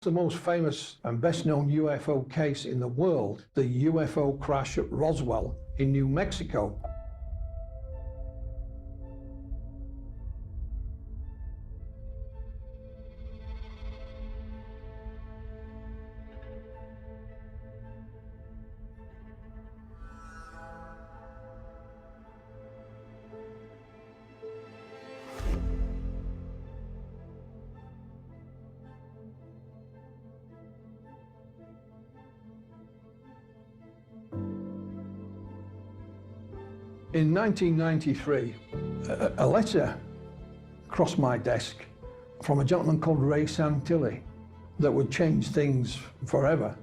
The most famous and best known UFO case in the world, the UFO crash at Roswell in New Mexico. In 1993, a letter crossed my desk from a gentleman called Ray Santilli that would change things forever.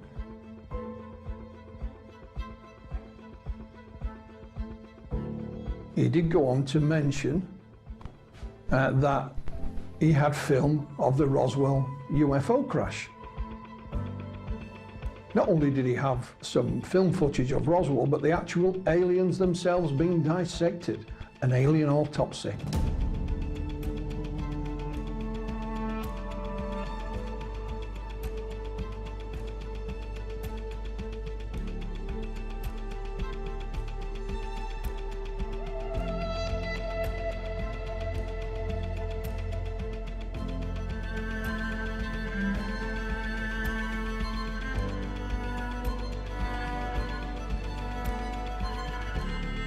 He did go on to mention that he had film of the Roswell UFO crash. Not only did he have some film footage of Roswell, but the actual aliens themselves being dissected, an alien autopsy.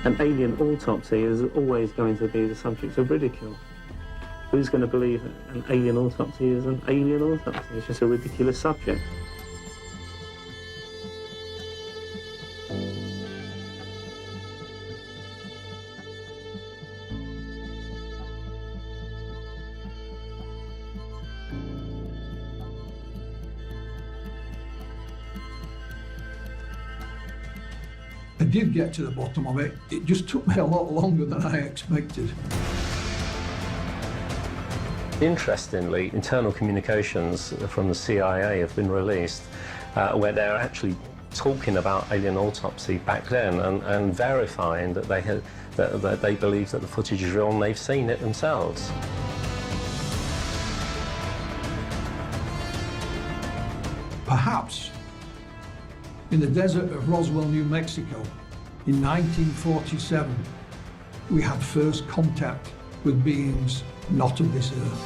An alien autopsy is always going to be the subject of ridicule. Who's going to believe an alien autopsy is an alien autopsy? It's just a ridiculous subject. I did get to the bottom of it. It just took me a lot longer than I expected. Interestingly, internal communications from the CIA have been released where they're actually talking about alien autopsy back then and verifying that they believe that the footage is real and they've seen it themselves. Perhaps in the desert of Roswell, New Mexico, in 1947, we had first contact with beings not of this earth.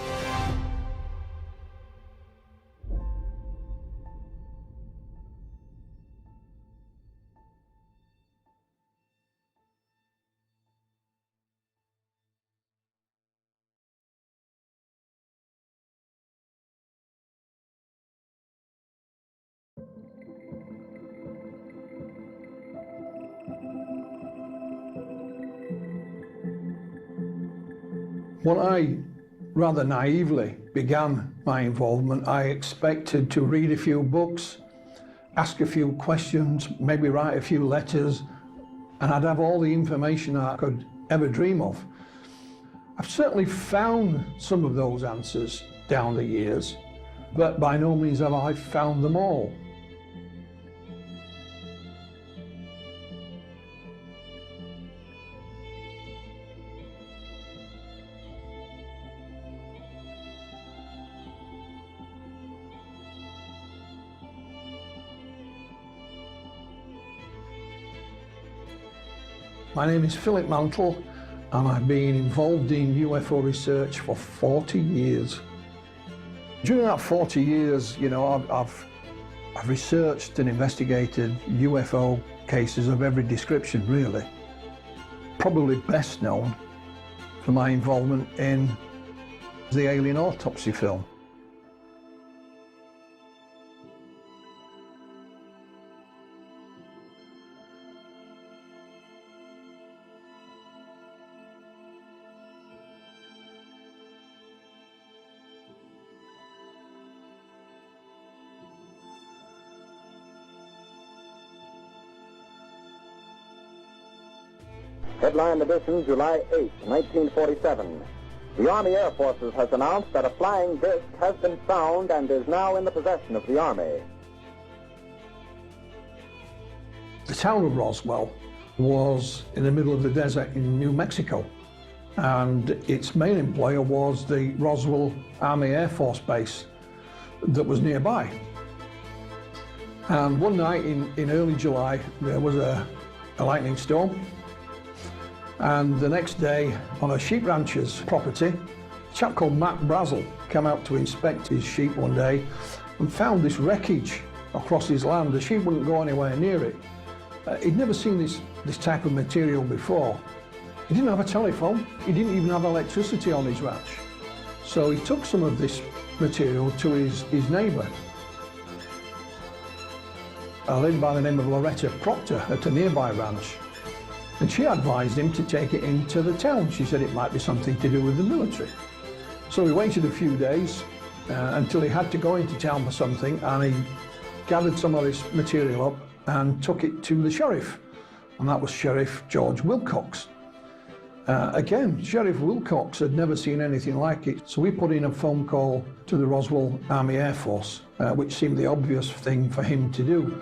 When I rather naively began my involvement, I expected to read a few books, ask a few questions, maybe write a few letters, and I'd have all the information I could ever dream of. I've certainly found some of those answers down the years, but by no means have I found them all. My name is Philip Mantle, and I've been involved in UFO research for 40 years. During that 40 years, you know, I've researched and investigated UFO cases of every description, really. Probably best known for my involvement in the alien autopsy film. Headline edition, July 8, 1947. The Army Air Forces has announced that a flying disc has been found and is now in the possession of the Army. The town of Roswell was in the middle of the desert in New Mexico, and its main employer was the Roswell Army Air Force Base. that was nearby. And one night in early July, there was a lightning storm. And the next day, on a sheep rancher's property, a chap called Matt Brazel came out to inspect his sheep one day and found this wreckage across his land. The sheep wouldn't go anywhere near it. He'd never seen this type of material before. He didn't have a telephone. He didn't even have electricity on his ranch. So he took some of this material to his neighbour, a lady by the name of Loretta Proctor at a nearby ranch. And she advised him to take it into the town. She said it might be something to do with the military. So he waited a few days until he had to go into town for something, and he gathered some of this material up and took it to the sheriff. And that was Sheriff George Wilcox. Again, Sheriff Wilcox had never seen anything like it, so we put in a phone call to the Roswell Army Air Force, which seemed the obvious thing for him to do.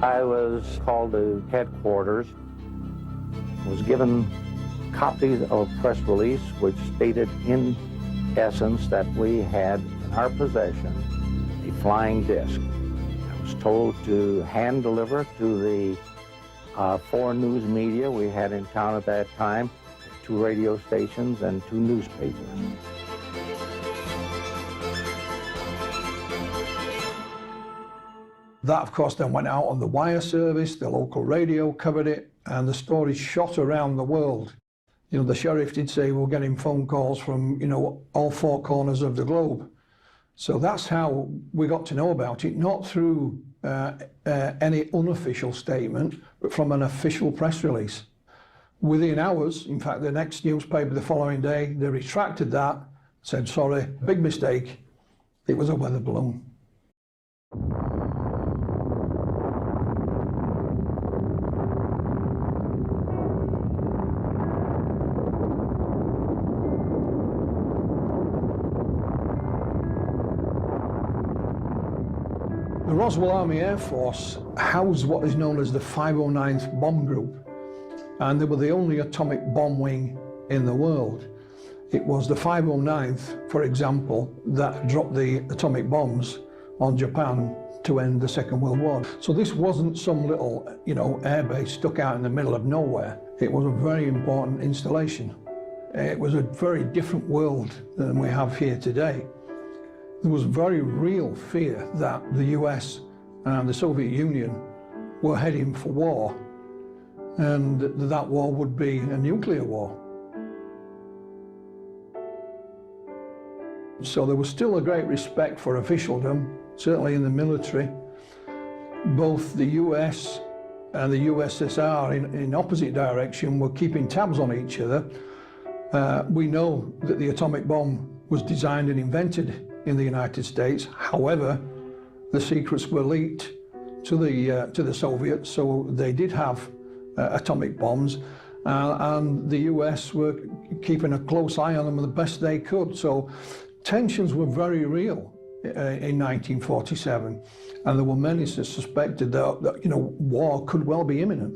I was called to headquarters, was given copies of a press release which stated in essence that we had in our possession a flying disc. I was told to hand deliver to the 4 news media we had in town at that time, 2 radio stations and 2 newspapers. That, of course, then went out on the wire service, the local radio covered it, and the story shot around the world. You know, the sheriff did say we're getting phone calls from, you know, all 4 corners of the globe. So that's how we got to know about it, not through any unofficial statement, but from an official press release. Within hours, in fact, the next newspaper the following day, they retracted that, said, sorry, big mistake, it was a weather balloon. The Roswell Army Air Force housed what is known as the 509th Bomb Group, and they were the only atomic bomb wing in the world. It was the 509th, for example, that dropped the atomic bombs on Japan to end the Second World War. So this wasn't some little, you know, airbase stuck out in the middle of nowhere. It was a very important installation. It was a very different world than we have here today. There was very real fear that the US and the Soviet Union were heading for war, and that war would be a nuclear war. So there was still a great respect for officialdom, certainly in the military. Both the US and the USSR in opposite direction were keeping tabs on each other. We know that the atomic bomb was designed and invented in the United States. However, the secrets were leaked to the Soviets, so they did have atomic bombs, and the US were keeping a close eye on them the best they could. So tensions were very real in 1947, and there were many that suspected that you know, war could well be imminent.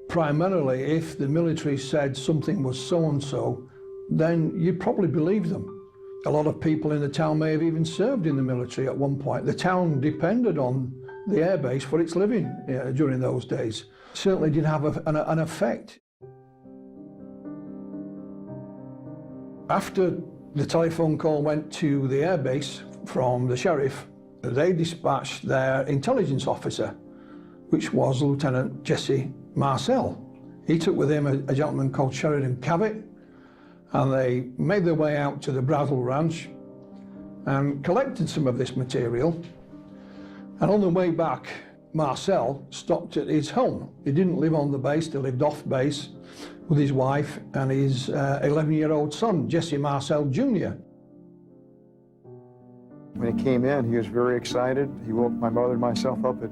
Primarily, if the military said something was so-and-so, then you'd probably believe them. A lot of people in the town may have even served in the military at one point. The town depended on the airbase for its living during those days. Certainly did have an effect. After the telephone call went to the airbase from the sheriff, they dispatched their intelligence officer, which was Lieutenant Jesse Marcel. He took with him a gentleman called Sheridan Cavett, and they made their way out to the Brazel Ranch and collected some of this material. And on the way back, Marcel stopped at his home. He didn't live on the base, he lived off base with his wife and his 11-year-old son, Jesse Marcel Jr. When he came in, he was very excited. He woke my mother and myself up at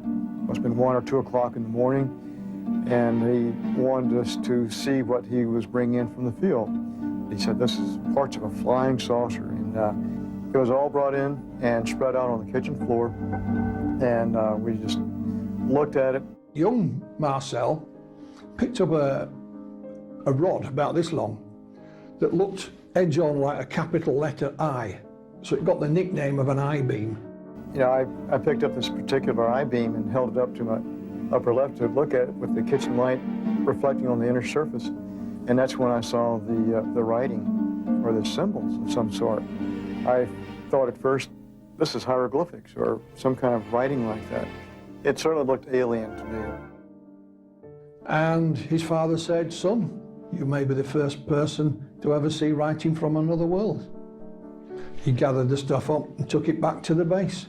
must have been 1 or 2 o'clock in the morning, and he wanted us to see what he was bringing in from the field. He said, this is parts of a flying saucer. And it was all brought in and spread out on the kitchen floor. And we just looked at it. Young Marcel picked up a a rod about this long that looked edge on like a capital letter I. So it got the nickname of an I-beam. You know, I picked up this particular I-beam and held it up to my upper left to look at it with the kitchen light reflecting on the inner surface. And that's when I saw the writing or the symbols of some sort. I thought at first, this is hieroglyphics or some kind of writing like that. It certainly looked alien to me. And his father said, son, you may be the first person to ever see writing from another world. He gathered the stuff up and took it back to the base.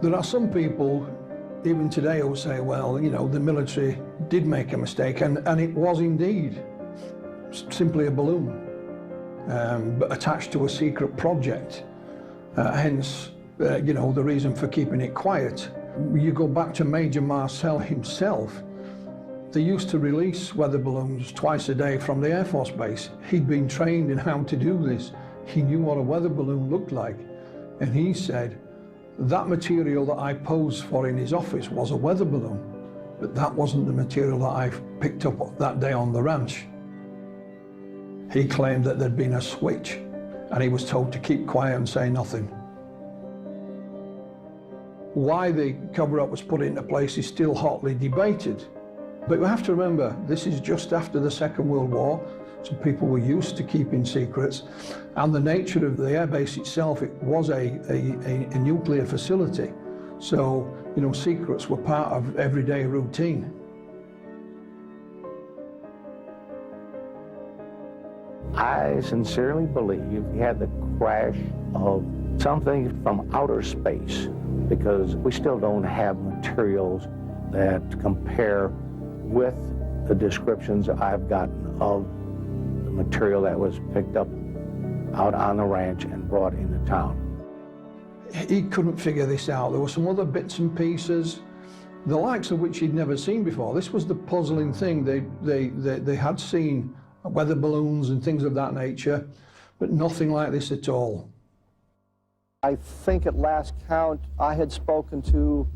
There are some people, even today, who say, well, you know, the military did make a mistake, and it was indeed simply a balloon, but attached to a secret project. Hence, you know, the reason for keeping it quiet. You go back to Major Marcel himself. They used to release weather balloons twice a day from the Air Force Base. He'd been trained in how to do this. He knew what a weather balloon looked like. And he said, that material that I posed for in his office was a weather balloon, but that wasn't the material that I picked up that day on the ranch. He claimed that there'd been a switch, and he was told to keep quiet and say nothing. Why the cover-up was put into place is still hotly debated. But you have to remember, this is just after the Second World War, so people were used to keeping secrets, and the nature of the airbase itself, it was a nuclear facility. So, you know, secrets were part of everyday routine. I sincerely believe he had the crash of something from outer space, because we still don't have materials that compare with the descriptions I've gotten of the material that was picked up out on the ranch and brought into town. He couldn't figure this out. There were some other bits and pieces, the likes of which he'd never seen before. This was the puzzling thing. They had seen weather balloons and things of that nature, but nothing like this at all. I think at last count, I had spoken to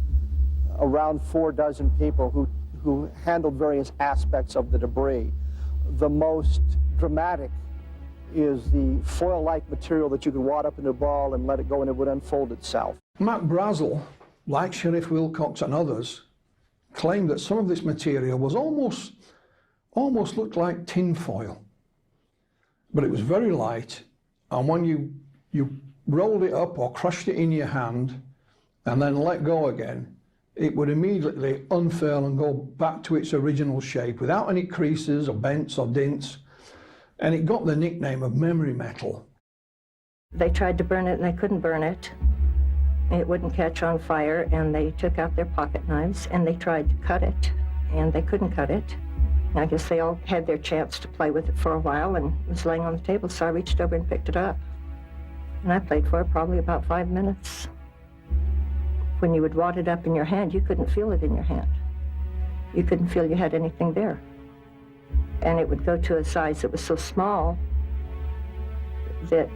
around 4 dozen people who handled various aspects of the debris. The most dramatic is the foil-like material that you could wad up into a ball and let it go and it would unfold itself. Mac Brazel, like Sheriff Wilcox and others, claimed that some of this material was almost looked like tin foil. But it was very light, and when you rolled it up or crushed it in your hand and then let go again, it would immediately unfurl and go back to its original shape without any creases or bends or dints. And it got the nickname of memory metal. They tried to burn it and they couldn't burn it. It wouldn't catch on fire, and they took out their pocket knives and they tried to cut it and they couldn't cut it. I guess they all had their chance to play with it for a while, and it was laying on the table, so I reached over and picked it up. And I played for it probably about 5 minutes. When you would wad it up in your hand, you couldn't feel it in your hand. You couldn't feel you had anything there. And it would go to a size that was so small that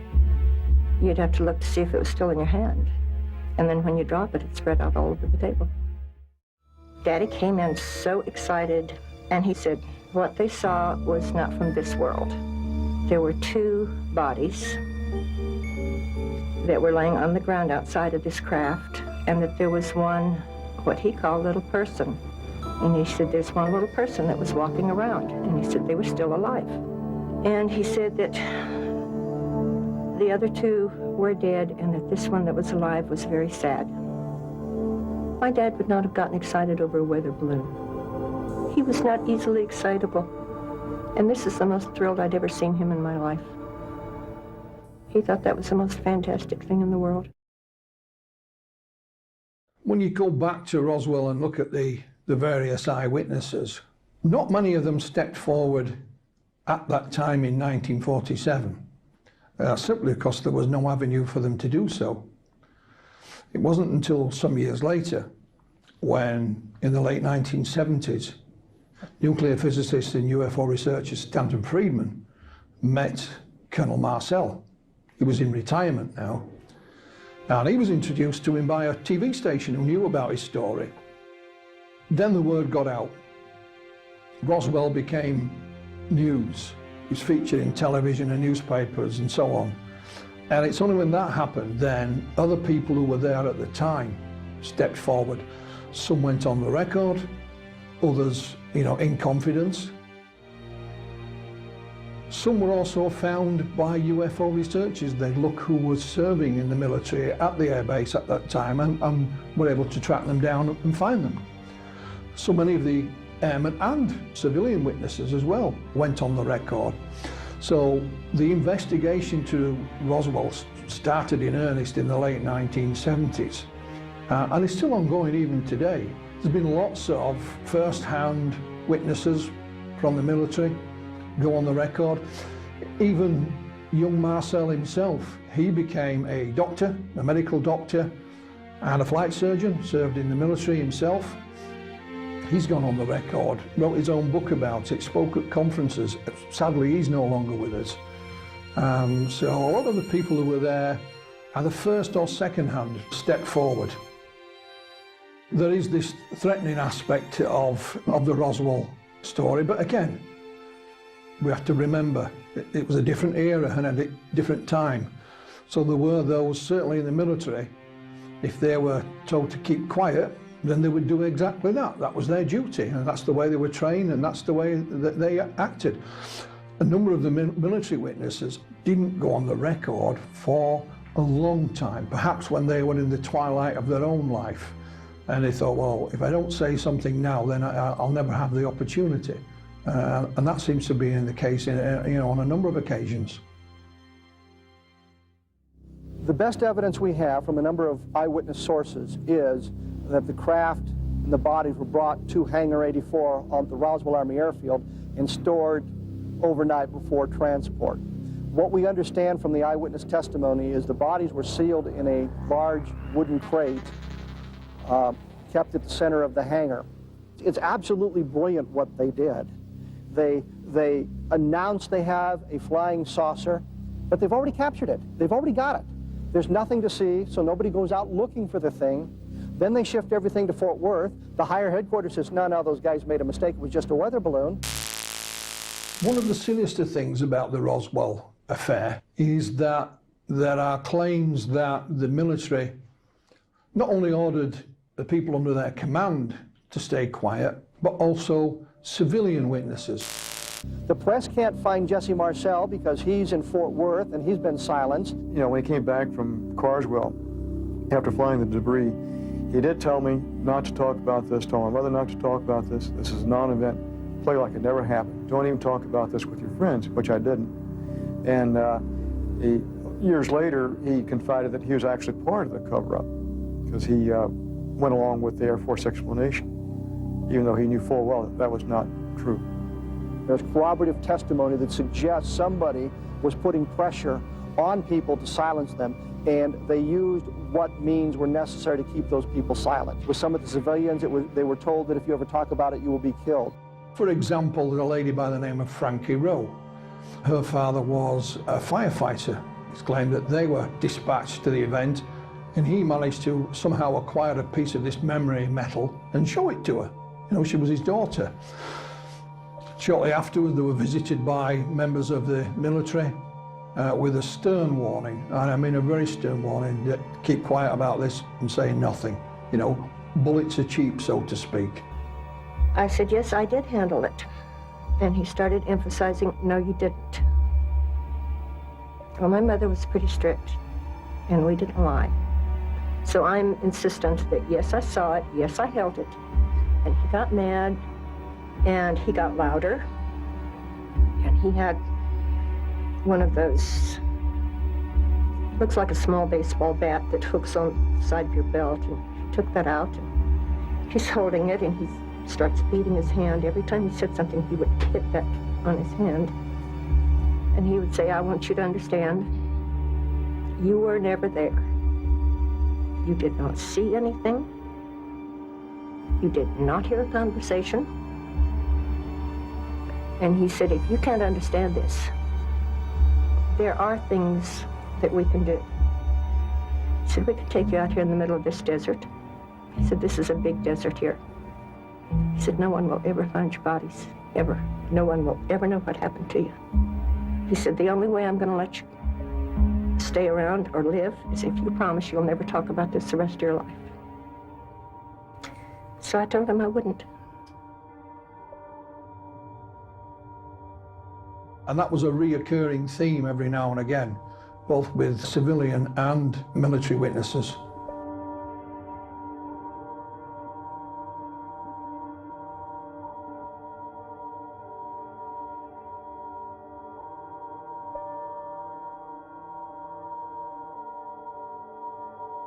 you'd have to look to see if it was still in your hand. And then when you drop it, it spread out all over the table. Daddy came in so excited, and he said what they saw was not from this world. There were 2 bodies that were laying on the ground outside of this craft, and that there was one, what he called little person. And he said there's one little person that was walking around, and he said they were still alive. And he said that the other 2 were dead, and that this one that was alive was very sad. My dad would not have gotten excited over a weather balloon. He was not easily excitable, and this is the most thrilled I'd ever seen him in my life. He thought that was the most fantastic thing in the world. When you go back to Roswell and look at the various eyewitnesses, not many of them stepped forward at that time in 1947, simply because there was no avenue for them to do so. It wasn't until some years later, when in the late 1970s, nuclear physicist and UFO researcher Stanton Friedman met Colonel Marcel. He was in retirement now, and he was introduced to him by a TV station who knew about his story. Then the word got out, Roswell became news. It was featured in television and newspapers and so on. And it's only when that happened then other people who were there at the time stepped forward. Some went on the record, others, in confidence. Some were also found by UFO researchers. They'd look who was serving in the military at the airbase at that time and were able to track them down and find them. So many of the airmen and civilian witnesses as well went on the record. So the investigation to Roswell started in earnest in the late 1970s and is still ongoing even today. There's been lots of first-hand witnesses from the military go on the record. Even young Marcel himself, he became a doctor, a medical doctor and a flight surgeon, served in the military himself. He's gone on the record, wrote his own book about it, spoke at conferences. Sadly, he's no longer with us. So a lot of the people who were there, either first or second hand, stepped forward. There is this threatening aspect of the Roswell story, but again, we have to remember it was a different era and a different time. So there were those, certainly in the military, if they were told to keep quiet, then they would do exactly that. That was their duty, and that's the way they were trained, and that's the way that they acted. A number of the military witnesses didn't go on the record for a long time, perhaps when they were in the twilight of their own life. And they thought, well, if I don't say something now, then I'll never have the opportunity. And that seems to be in the case on a number of occasions. The best evidence we have from a number of eyewitness sources is that the craft and the bodies were brought to Hangar 84 on the Roswell Army Airfield and stored overnight before transport. What we understand from the eyewitness testimony is the bodies were sealed in a large wooden crate kept at the center of the hangar. It's absolutely brilliant what they did. They announced they have a flying saucer, but they've already captured it. They've already got it. There's nothing to see, so nobody goes out looking for the thing. Then they shift everything to Fort Worth. The higher headquarters says, no, those guys made a mistake. It was just a weather balloon. One of the sinister things about the Roswell affair is that there are claims that the military not only ordered the people under their command to stay quiet, but also civilian witnesses. The press can't find Jesse Marcel because he's in Fort Worth and he's been silenced. When he came back from Carswell, after flying the debris, he did tell me not to talk about this, told my mother not to talk about this. This is a non-event. Play like it never happened. Don't even talk about this with your friends, which I didn't. And years later, he confided that he was actually part of the cover-up because he went along with the Air Force explanation, even though he knew full well that was not true. There's corroborative testimony that suggests somebody was putting pressure on people to silence them, and they used what means were necessary to keep those people silent. With some of the civilians, they were told that if you ever talk about it, you will be killed. For example, there's a lady by the name of Frankie Rowe. Her father was a firefighter. It's claimed that they were dispatched to the event, and he managed to somehow acquire a piece of this memory metal and show it to her. She was his daughter. Shortly afterwards, they were visited by members of the military with a stern warning, and I mean a very stern warning, that keep quiet about this and say nothing. Bullets are cheap, so to speak. I said, yes, I did handle it. And he started emphasizing, no, you didn't. Well, my mother was pretty strict, and we didn't lie. So I'm insistent that, yes, I saw it, yes, I held it. And he got mad, and he got louder, and he had one of those, looks like a small baseball bat that hooks on the side of your belt, and he took that out, and he's holding it, and he starts beating his hand. Every time he said something, he would hit that on his hand, and he would say, I want you to understand, you were never there. You did not see anything. You did not hear a conversation. And he said, if you can't understand this, there are things that we can do. He said, we could take you out here in the middle of this desert. He said, this is a big desert here. He said, no one will ever find your bodies. ever. No one will ever know what happened to you. He said, the only way I'm going to let you stay around or live is if you promise you'll never talk about this the rest of your life. So I told him I wouldn't. And that was a reoccurring theme every now and again, both with civilian and military witnesses.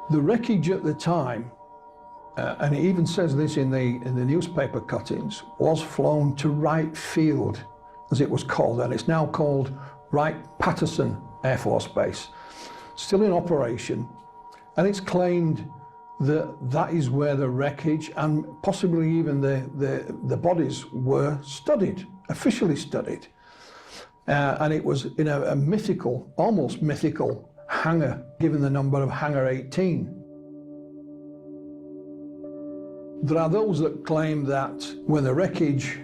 The wreckage at the time, and it even says this in the newspaper cuttings, was flown to Wright Field, as it was called, and it's now called Wright-Patterson Air Force Base, still in operation, and it's claimed that that is where the wreckage and possibly even the bodies were studied, officially studied, and it was in a mythical, almost mythical hangar, given the number of Hangar 18. There are those that claim that when the wreckage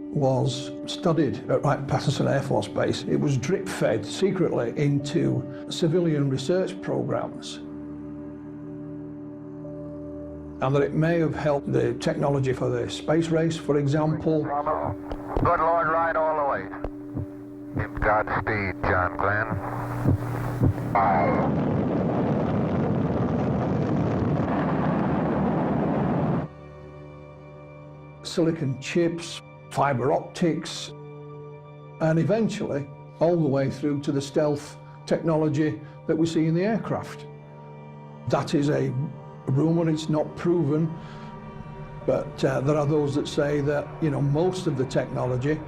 was studied at Wright-Patterson Air Force Base, it was drip-fed secretly into civilian research programs, and that it may have helped the technology for the space race, for example. Good Lord, ride all the way. Give Godspeed, John Glenn. Silicon chips, fiber optics, and eventually all the way through to the stealth technology that we see in the aircraft. That is a rumor, it's not proven, but there are those that say that, you know, most of the technology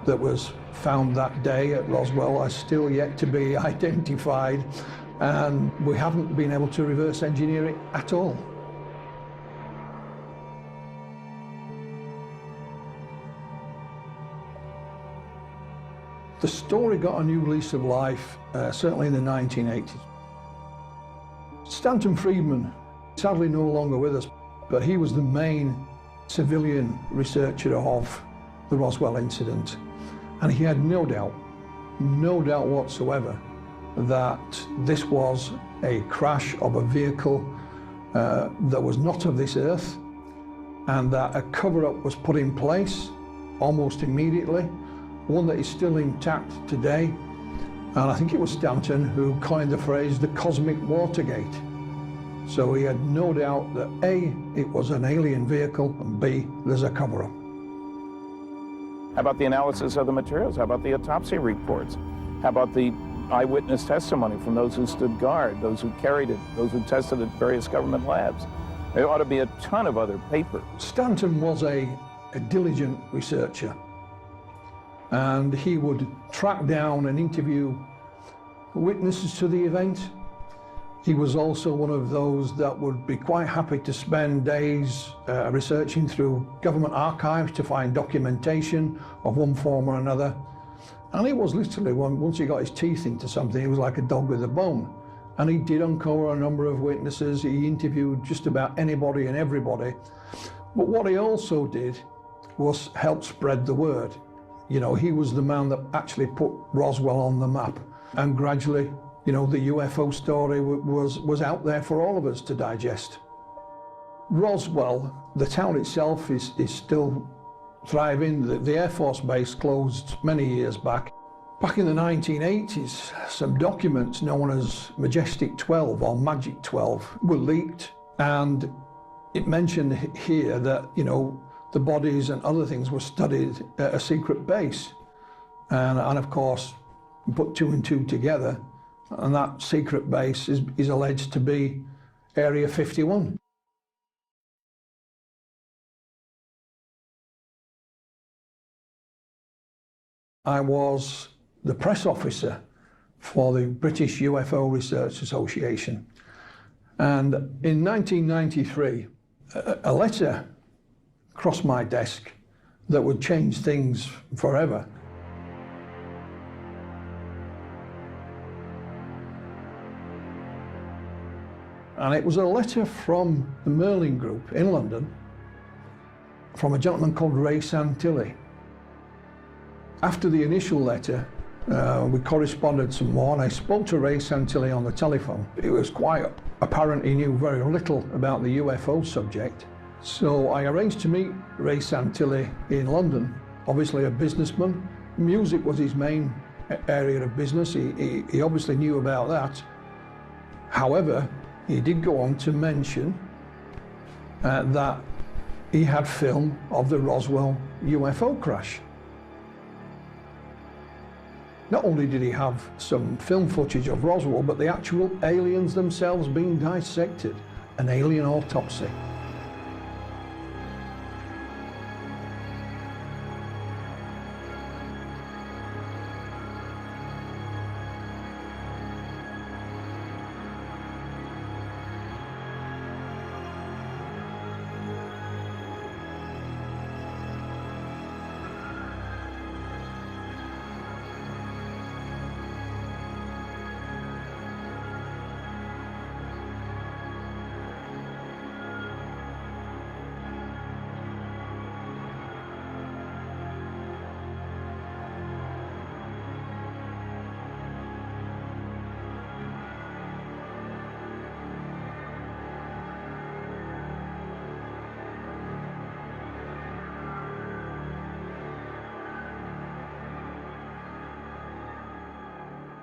that was found that day at Roswell are still yet to be identified, and we haven't been able to reverse engineer it at all. The story got a new lease of life, certainly in the 1980s. Stanton Friedman, sadly no longer with us, but he was the main civilian researcher of the Roswell incident. And he had no doubt whatsoever that this was a crash of a vehicle that was not of this earth, and that a cover-up was put in place almost immediately, one that is still intact today. And I think it was Stanton who coined the phrase, the cosmic Watergate. So he had no doubt that A, it was an alien vehicle, and B, there's a cover-up. How about the analysis of the materials? How about the autopsy reports? How about the eyewitness testimony from those who stood guard, those who carried it, those who tested at various government labs? There ought to be a ton of other paper. Stanton was a diligent researcher, and he would track down and interview witnesses to the event. He was also one of those that would be quite happy to spend days researching through government archives to find documentation of one form or another. And it was literally, once he got his teeth into something, he was like a dog with a bone. And he did uncover a number of witnesses. He interviewed just about anybody and everybody. But what he also did was help spread the word. You know, he was the man that actually put Roswell on the map. And gradually, you know, the UFO story was out there for all of us to digest. Roswell, the town itself, is still thriving. The Air Force Base closed many years back. Back in the 1980s, some documents known as Majestic 12 or Magic 12 were leaked, and it mentioned here that, you know, the bodies and other things were studied at a secret base. And of course, put two and two together, and that secret base is alleged to be Area 51. I was the press officer for the British UFO Research Association. And in 1993, a letter crossed my desk that would change things forever. And it was a letter from the Merlin Group in London, from a gentleman called Ray Santilli. After the initial letter, we corresponded some more, and I spoke to Ray Santilli on the telephone. It was quite apparent he knew very little about the UFO subject. So I arranged to meet Ray Santilli in London, obviously a businessman. Music was his main area of business. He obviously knew about that. However, he did go on to mention that he had film of the Roswell UFO crash. Not only did he have some film footage of Roswell, but the actual aliens themselves being dissected, an alien autopsy.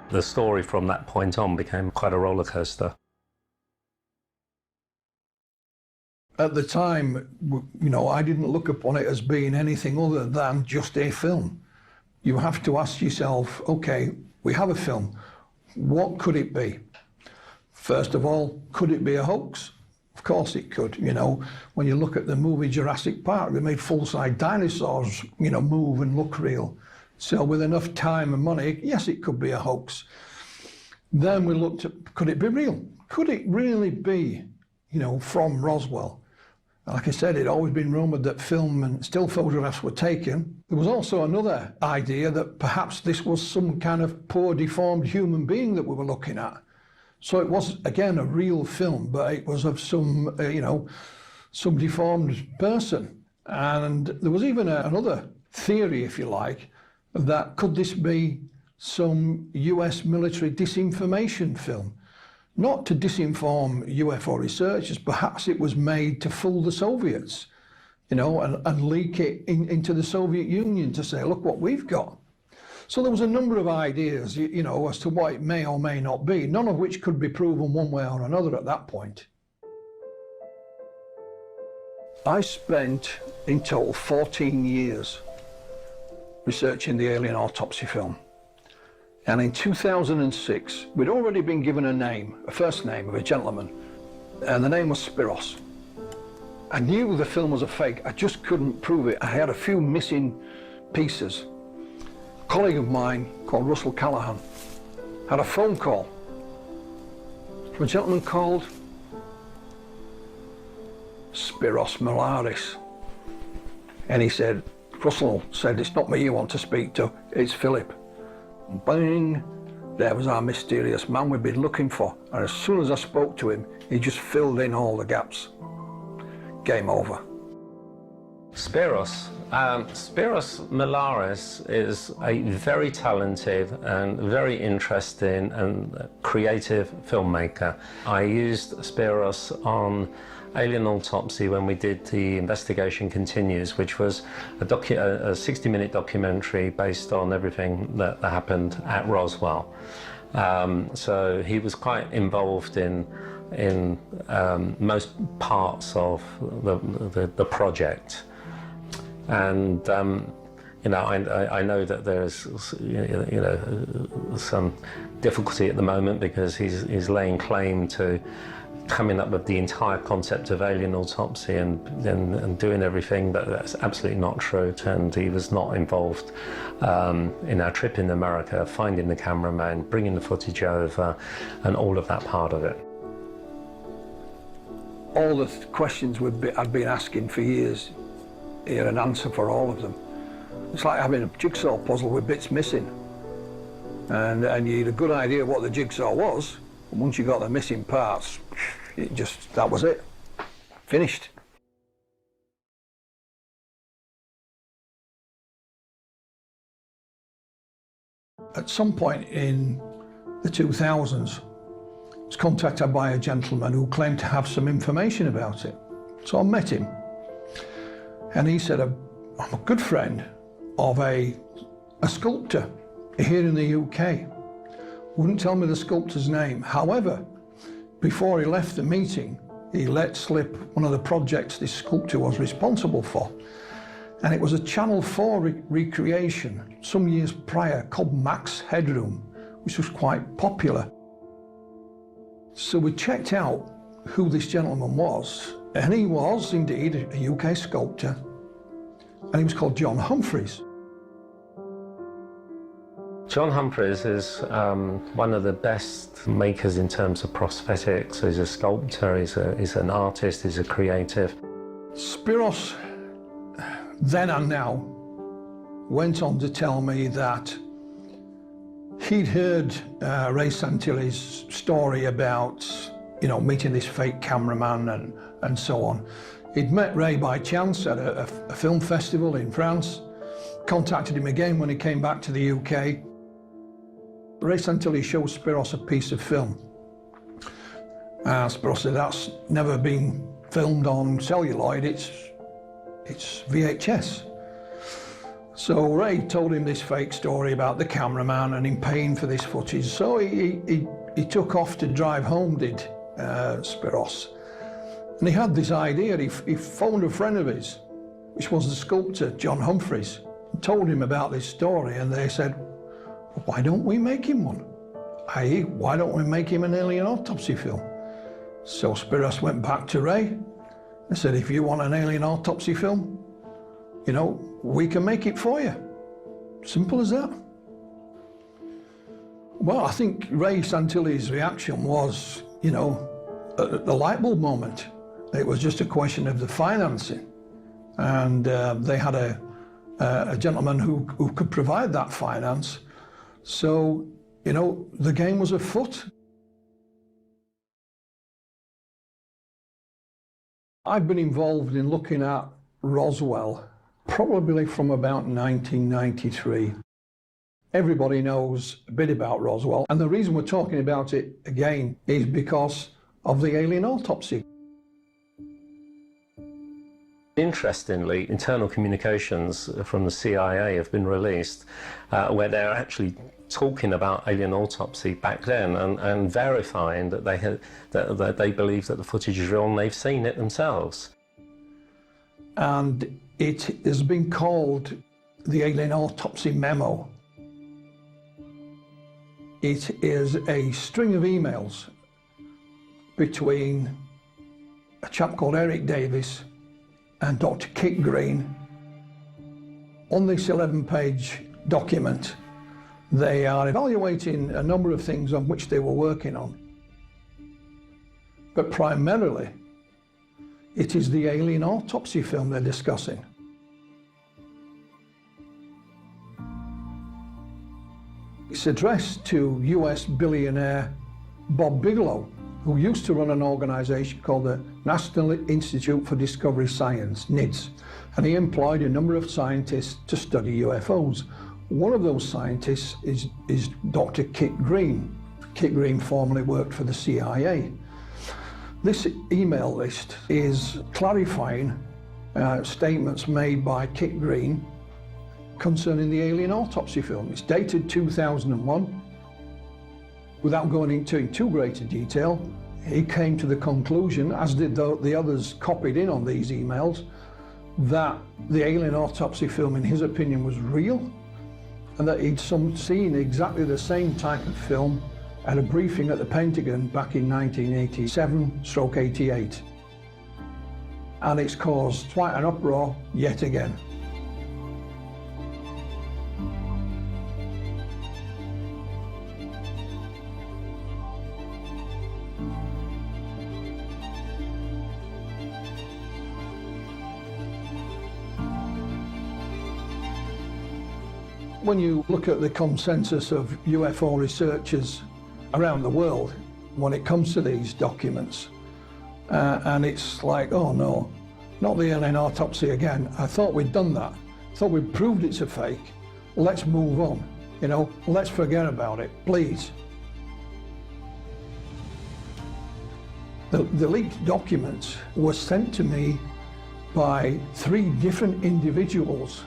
The story from that point on became quite a roller coaster. At the time, you know, I didn't look upon it as being anything other than just a film. You have to ask yourself, okay, we have a film. What could it be? First of all, could it be a hoax? Of course it could. You know, when you look at the movie Jurassic Park, they made full-size dinosaurs, you know, move and look real. So with enough time and money, yes, it could be a hoax. Then we looked at, could it be real? Could it really be, you know, from Roswell? Like I said, it'd always been rumoured that film and still photographs were taken. There was also another idea that perhaps this was some kind of poor, deformed human being that we were looking at. So it was, again, a real film, but it was of some, you know, some deformed person. And there was even another theory, if you like, that could this be some US military disinformation film? Not to disinform UFO researchers, perhaps it was made to fool the Soviets, you know, and leak it into the Soviet Union to say, look what we've got. So there was a number of ideas, you know, as to what it may or may not be, none of which could be proven one way or another at that point. I spent in total 14 years researching the alien autopsy film. And in 2006, we'd already been given a name, a first name of a gentleman, and the name was Spiros. I knew the film was a fake, I just couldn't prove it. I had a few missing pieces. A colleague of mine called Russell Callahan had a phone call from a gentleman called Spiros Malaris. And he said, Russell said, it's not me you want to speak to, it's Philip. Bang, there was our mysterious man we'd been looking for. And as soon as I spoke to him, he just filled in all the gaps. Game over. Spiros Malaris is a very talented and very interesting and creative filmmaker. I used Spiros on Alien Autopsy when we did The Investigation Continues, which was a 60-minute documentary based on everything that happened at Roswell. So he was quite involved in most parts of the project. And you know, I know that there's some difficulty at the moment because he's laying claim to coming up with the entire concept of alien autopsy and doing everything, but that's absolutely not true. And he was not involved in our trip in America, finding the cameraman, bringing the footage over, and all of that part of it. All the questions I'd been asking for years, he had an answer for all of them. It's like having a jigsaw puzzle with bits missing. And you had a good idea what the jigsaw was, and once you got the missing parts, that was it. Finished. At some point in the 2000s, I was contacted by a gentleman who claimed to have some information about it. So I met him, and he said, I'm a good friend of a sculptor here in the UK. Wouldn't tell me the sculptor's name. However, before he left the meeting, he let slip one of the projects this sculptor was responsible for. And it was a Channel 4 recreation some years prior called Max Headroom, which was quite popular. So we checked out who this gentleman was, and he was indeed a UK sculptor, and he was called John Humphreys. John Humphreys is one of the best makers in terms of prosthetics. He's a sculptor, he's an artist, he's a creative. Spiros, then and now, went on to tell me that he'd heard Ray Santilli's story about, meeting this fake cameraman and so on. He'd met Ray by chance at a film festival in France, contacted him again when he came back to the UK. Ray Santilli showed Spiros a piece of film. Spiros said, that's never been filmed on celluloid, it's VHS. So Ray told him this fake story about the cameraman and him paying for this footage. So he took off to drive home, did Spiros. And he had this idea. He phoned a friend of his, which was the sculptor, John Humphreys, and told him about this story. And they said, why don't we make him one? i.e., why don't we make him an alien autopsy film? So Spiros went back to Ray and said, if you want an alien autopsy film, we can make it for you. Simple as that. Well, I think Ray Santilli's reaction was, the light bulb moment. It was just a question of the financing. And they had a gentleman who could provide that finance. So, the game was afoot. I've been involved in looking at Roswell probably from about 1993. Everybody knows a bit about Roswell, and the reason we're talking about it again is because of the alien autopsy. Interestingly, internal communications from the CIA have been released where they're actually talking about alien autopsy back then and verifying that they believe that the footage is real and they've seen it themselves. And it has been called the alien autopsy memo. It is a string of emails between a chap called Eric Davis and Dr. Kit Green. On this 11-page document, they are evaluating a number of things on which they were working on. But primarily, it is the alien autopsy film they're discussing. It's addressed to US billionaire Bob Bigelow, who used to run an organization called the National Institute for Discovery Science, NIDS, and he employed a number of scientists to study UFOs. One of those scientists is Dr. Kit Green. Kit Green formerly worked for the CIA. This email list is clarifying statements made by Kit Green concerning the alien autopsy film. It's dated 2001. Without going into too great a detail, he came to the conclusion, as did the others copied in on these emails, that the alien autopsy film, in his opinion, was real, and that he'd seen exactly the same type of film at a briefing at the Pentagon back in 1987/88. And it's caused quite an uproar yet again. When you look at the consensus of UFO researchers around the world when it comes to these documents, and it's like, oh no, not the alien autopsy again. I thought we'd done that. I thought we'd proved it's a fake. Let's move on. You know, let's forget about it, please. The leaked documents were sent to me by 3 different individuals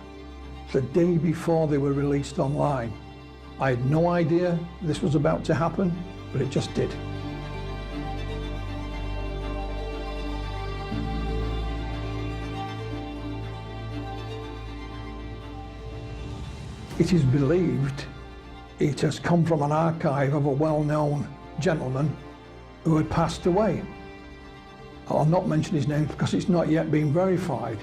the day before they were released online. I had no idea this was about to happen, but it just did. It is believed it has come from an archive of a well-known gentleman who had passed away. I'll not mention his name because it's not yet been verified.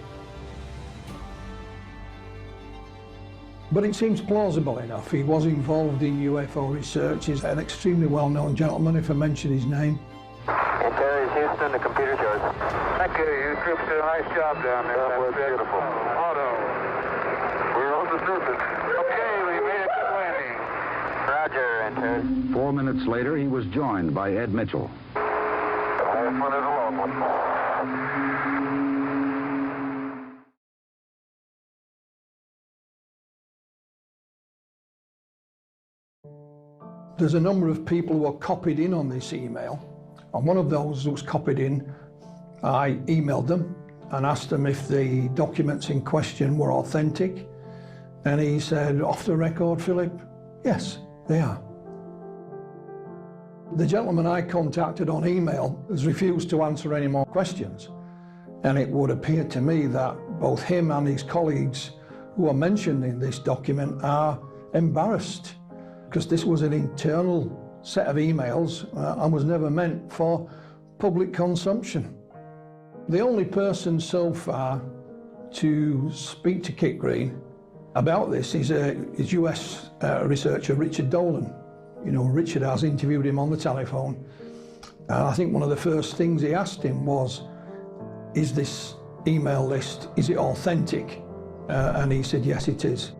But it seems plausible enough. He was involved in UFO research. He's an extremely well-known gentleman, if I mention his name. Terry Houston, the computer's yours. Thank you. You troops did a nice job down there. That was beautiful. Auto. We're on the surface. Okay, we made a good landing. Roger, enter. 4 minutes later, he was joined by Ed Mitchell. The whole front is a long one. There's a number of people who are copied in on this email, and one of those who was copied in, I emailed them and asked them if the documents in question were authentic, and he said, off the record, Philip, yes, they are. The gentleman I contacted on email has refused to answer any more questions, and it would appear to me that both him and his colleagues who are mentioned in this document are embarrassed, because this was an internal set of emails and was never meant for public consumption. The only person so far to speak to Kit Green about this is US researcher Richard Dolan. You know, Richard has interviewed him on the telephone. I think one of the first things he asked him was, is this email list, is it authentic? And he said, yes, it is.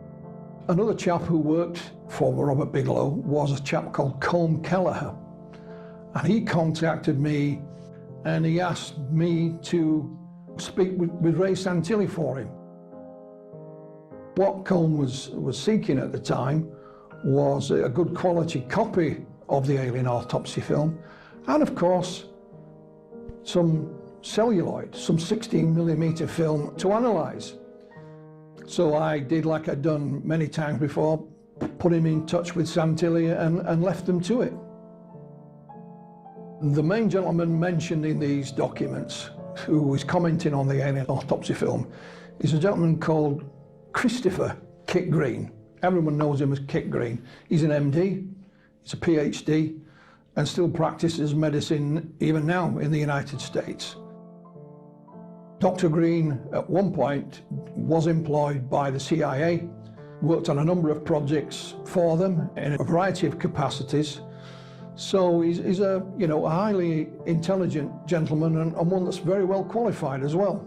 Another chap who worked for Robert Bigelow was a chap called Colm Kelleher. And he contacted me and he asked me to speak with Ray Santilli for him. What Colm was seeking at the time was a good quality copy of the alien autopsy film, and of course some celluloid, some 16mm film to analyse. So I did like I'd done many times before, put him in touch with Santilli and left them to it. The main gentleman mentioned in these documents who is commenting on the alien autopsy film is a gentleman called Christopher Kit Green. Everyone knows him as Kit Green. He's an MD, he's a PhD, and still practices medicine even now in the United States. Dr. Green at one point was employed by the CIA, worked on a number of projects for them in a variety of capacities. So he's a highly intelligent gentleman and one that's very well qualified as well.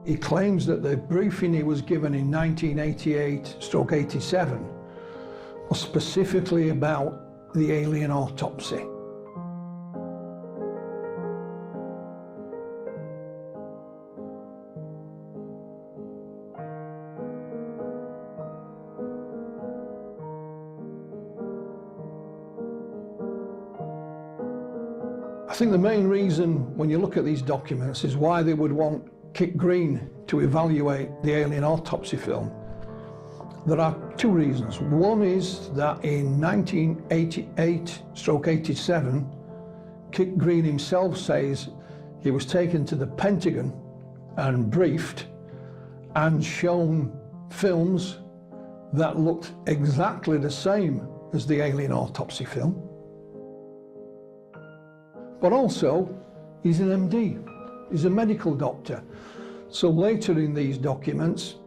He claims that the briefing he was given in 1988/87 was specifically about the alien autopsy. I think the main reason when you look at these documents is why they would want Kit Green to evaluate the alien autopsy film. There are 2 reasons. One is that in 1988/87, Kit Green himself says he was taken to the Pentagon and briefed and shown films that looked exactly the same as the alien autopsy film. But also, he's an MD, he's a medical doctor. So later in these documents,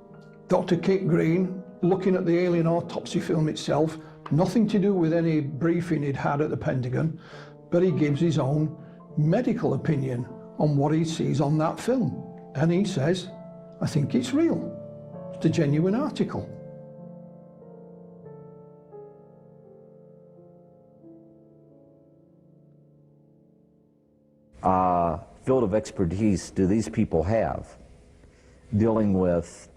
Dr. Kit Green, looking at the alien autopsy film itself, nothing to do with any briefing he'd had at the Pentagon, but he gives his own medical opinion on what he sees on that film. And he says, I think it's real. It's a genuine article. Field of expertise do these people have dealing with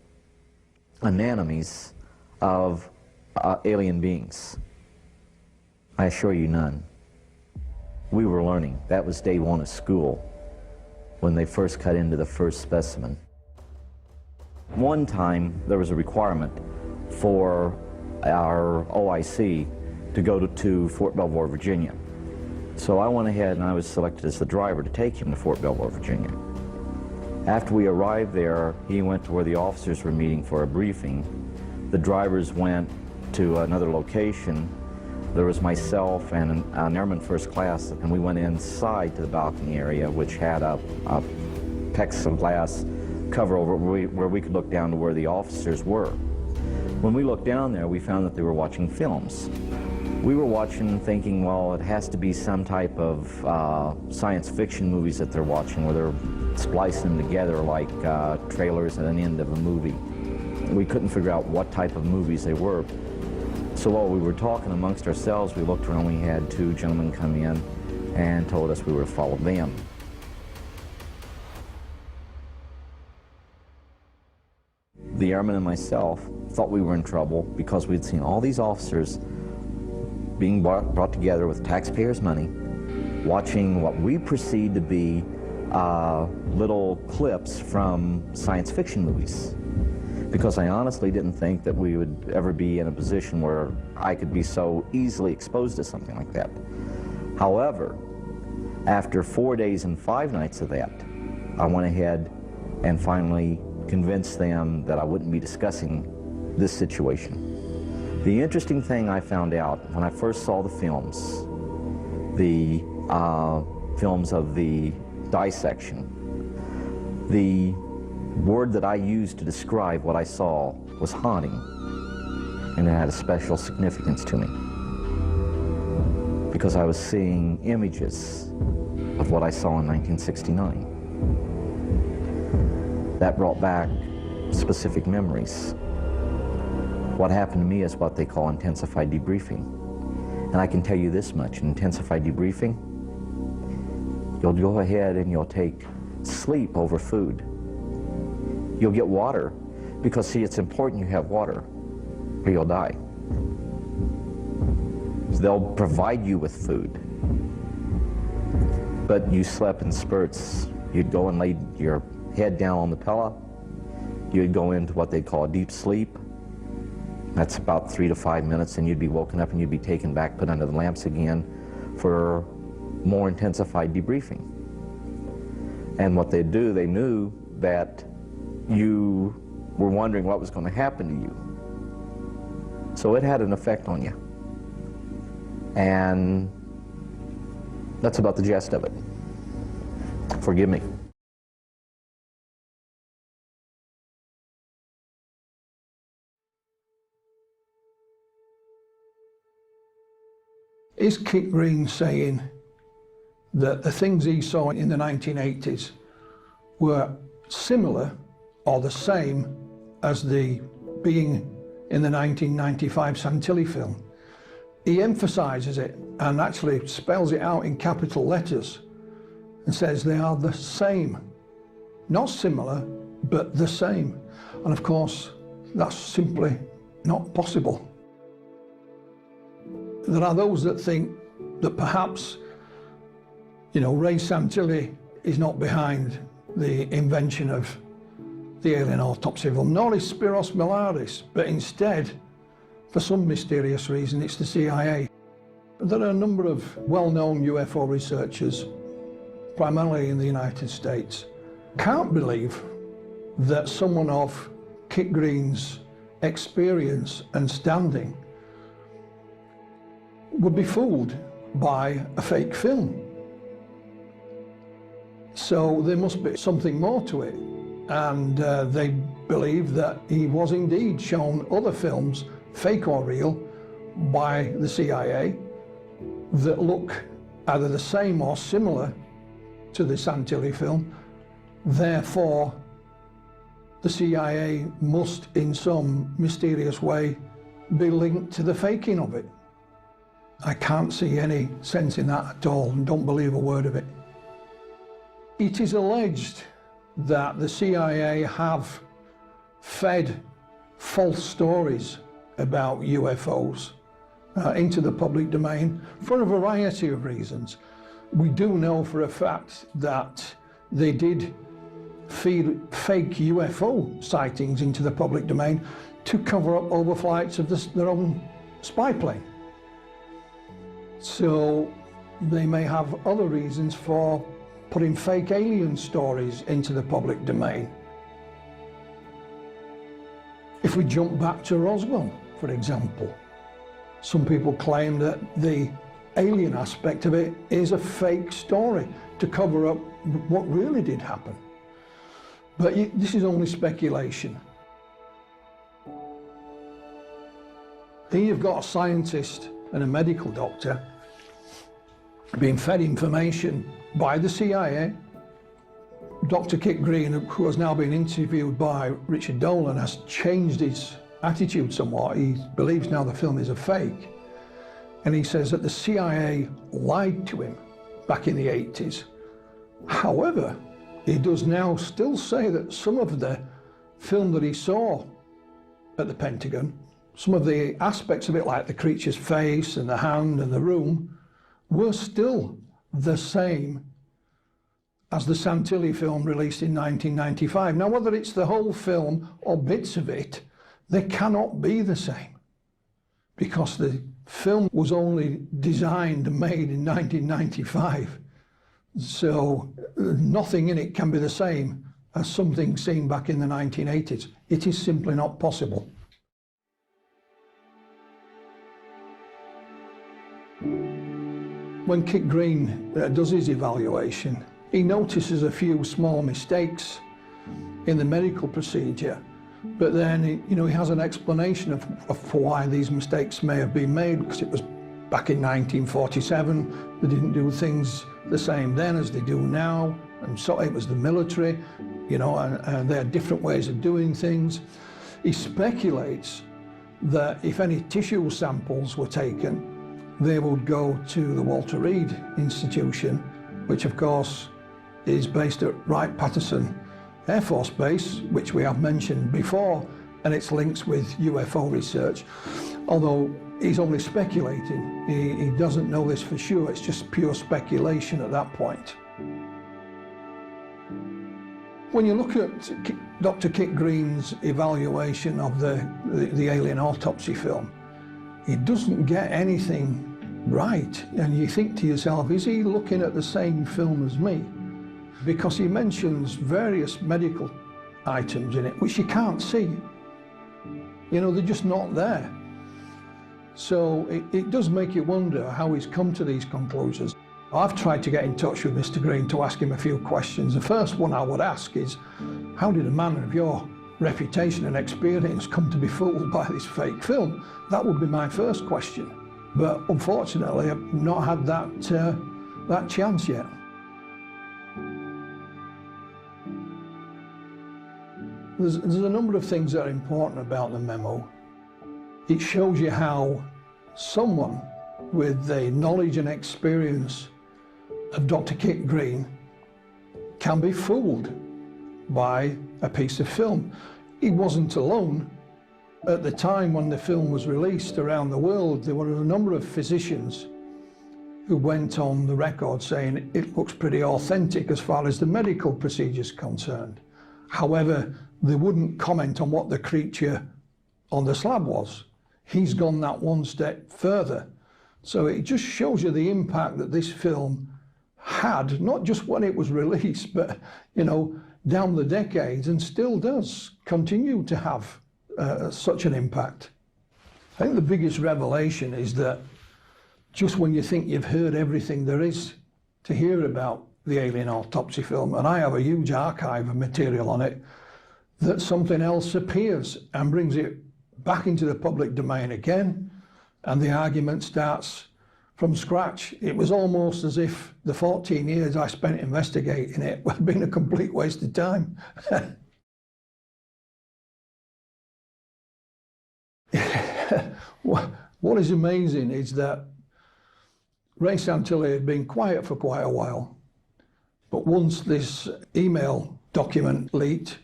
anemones of alien beings? I assure you none. We were learning. That was day one of school when they first cut into the first specimen. One time there was a requirement for our OIC to go to Fort Belvoir, Virginia. So I went ahead and I was selected as the driver to take him to Fort Belvoir, Virginia. After we arrived there, he went to where the officers were meeting for a briefing. The drivers went to another location. There was myself and an airman first class, and we went inside to the balcony area, which had a plexiglass cover over where we could look down to where the officers were. When we looked down there, we found that they were watching films. We were watching thinking, well, it has to be some type of science fiction movies that they're watching, where they're splicing them together like trailers at an end of a movie. We couldn't figure out what type of movies they were. So while we were talking amongst ourselves, we looked around, we had two gentlemen come in and told us we were to follow them. The airman and myself thought we were in trouble because we'd seen all these officers being brought together with taxpayers' money, watching what we perceived to be little clips from science fiction movies. Because I honestly didn't think that we would ever be in a position where I could be so easily exposed to something like that. However, after 4 days and 5 nights of that, I went ahead and finally convinced them that I wouldn't be discussing this situation. The interesting thing I found out when I first saw the films of the dissection, the word that I used to describe what I saw was haunting, and it had a special significance to me because I was seeing images of what I saw in 1969. That brought back specific memories. What happened to me is what they call intensified debriefing. And I can tell you this much, in intensified debriefing, you'll go ahead and you'll take sleep over food. You'll get water, because see, it's important you have water, or you'll die. So they'll provide you with food. But you slept in spurts. You'd go and lay your head down on the pillow. You'd go into what they call deep sleep. That's about 3 to 5 minutes, and you'd be woken up and you'd be taken back, put under the lamps again for more intensified debriefing. And what they'd do, they knew that you were wondering what was going to happen to you. So it had an effect on you. And that's about the gist of it. Forgive me. Is Kit Green saying that the things he saw in the 1980s were similar or the same as the being in the 1995 Santilli film? He emphasizes it and actually spells it out in capital letters and says they are the same. Not similar, but the same. And of course, that's simply not possible. There are those that think that perhaps, Ray Santilli is not behind the invention of the alien autopsy film, nor is Spiros Milaris, but instead, for some mysterious reason, it's the CIA. There are a number of well-known UFO researchers, primarily in the United States, can't believe that someone of Kit Green's experience and standing would be fooled by a fake film. So there must be something more to it. And they believe that he was indeed shown other films, fake or real, by the CIA that look either the same or similar to the Santilli film. Therefore, the CIA must, in some mysterious way, be linked to the faking of it. I can't see any sense in that at all, and don't believe a word of it. It is alleged that the CIA have fed false stories about UFOs into the public domain for a variety of reasons. We do know for a fact that they did feed fake UFO sightings into the public domain to cover up overflights of their own spy plane. So they may have other reasons for putting fake alien stories into the public domain. If we jump back to Roswell, for example, some people claim that the alien aspect of it is a fake story to cover up what really did happen. But this is only speculation. Here you've got a scientist and a medical doctor being fed information by the CIA. Dr. Kit Green, who has now been interviewed by Richard Dolan, has changed his attitude somewhat. He believes now the film is a fake. And he says that the CIA lied to him back in the 80s. However, he does now still say that some of the film that he saw at the Pentagon, some of the aspects of it, like the creature's face and the hand and the room, were still the same as the Santilli film released in 1995. Now, whether it's the whole film or bits of it, they cannot be the same, because the film was only designed and made in 1995. So nothing in it can be the same as something seen back in the 1980s. It is simply not possible. When Kit Green does his evaluation, he notices a few small mistakes in the medical procedure, but then he has an explanation of why these mistakes may have been made, because it was back in 1947. They didn't do things the same then as they do now, and so it was the military, and there are different ways of doing things. He speculates that if any tissue samples were taken, they would go to the Walter Reed Institution, which of course is based at Wright-Patterson Air Force Base, which we have mentioned before, and its links with UFO research. Although he's only speculating, he doesn't know this for sure, it's just pure speculation at that point. When you look at Dr. Kit Green's evaluation of the alien autopsy film, he doesn't get anything right, and you think to yourself, is he looking at the same film as me? Because he mentions various medical items in it which you can't see. They're just not there. So it does make you wonder how he's come to these conclusions. I've tried to get in touch with Mr. Green to ask him a few questions. The first one I would ask is, how did a man of your reputation and experience come to be fooled by this fake film? That would be my first question. But unfortunately, I've not had that chance yet. There's a number of things that are important about the memo. It shows you how someone with the knowledge and experience of Dr. Kit Green can be fooled by a piece of film. He wasn't alone. At the time when the film was released around the world, there were a number of physicians who went on the record saying it looks pretty authentic as far as the medical procedure is concerned. However, they wouldn't comment on what the creature on the slab was. He's gone that one step further. So it just shows you the impact that this film had, not just when it was released, but down the decades, and still does continue to have such an impact. I think the biggest revelation is that just when you think you've heard everything there is to hear about the alien autopsy film, and I have a huge archive of material on it, that something else appears and brings it back into the public domain again, and the argument starts from scratch. It was almost as if the 14 years I spent investigating it had been a complete waste of time. What is amazing is that Ray Santilli had been quiet for quite a while, but once this email document leaked,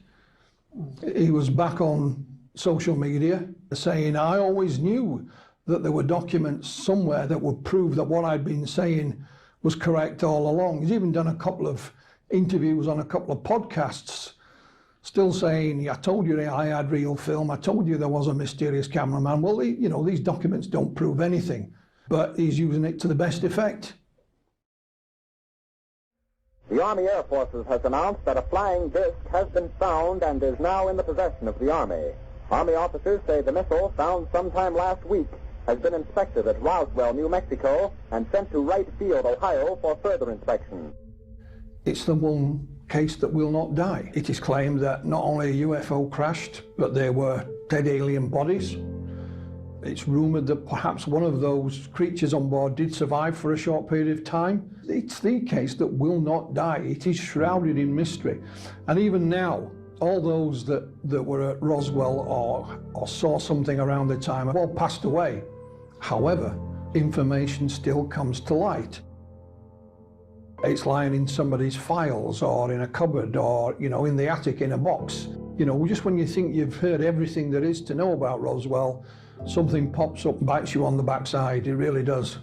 he was back on social media, saying I always knew that there were documents somewhere that would prove that what I'd been saying was correct all along. He's even done a couple of interviews on a couple of podcasts, still saying, I told you I had real film, I told you there was a mysterious cameraman. Well, these documents don't prove anything, but he's using it to the best effect. The Army Air Forces has announced that a flying disc has been found and is now in the possession of the Army. Army officers say the missile, found sometime last week, has been inspected at Roswell, New Mexico, and sent to Wright Field, Ohio, for further inspection. It's the one case that will not die. It is claimed that not only a UFO crashed, but there were dead alien bodies. It's rumoured that perhaps one of those creatures on board did survive for a short period of time. It's the case that will not die. It is shrouded in mystery. And even now, all those that were at Roswell or saw something around the time have all passed away. However, information still comes to light. It's lying in somebody's files or in a cupboard or, in the attic in a box. Just when you think you've heard everything there is to know about Roswell, something pops up and bites you on the backside. It really does.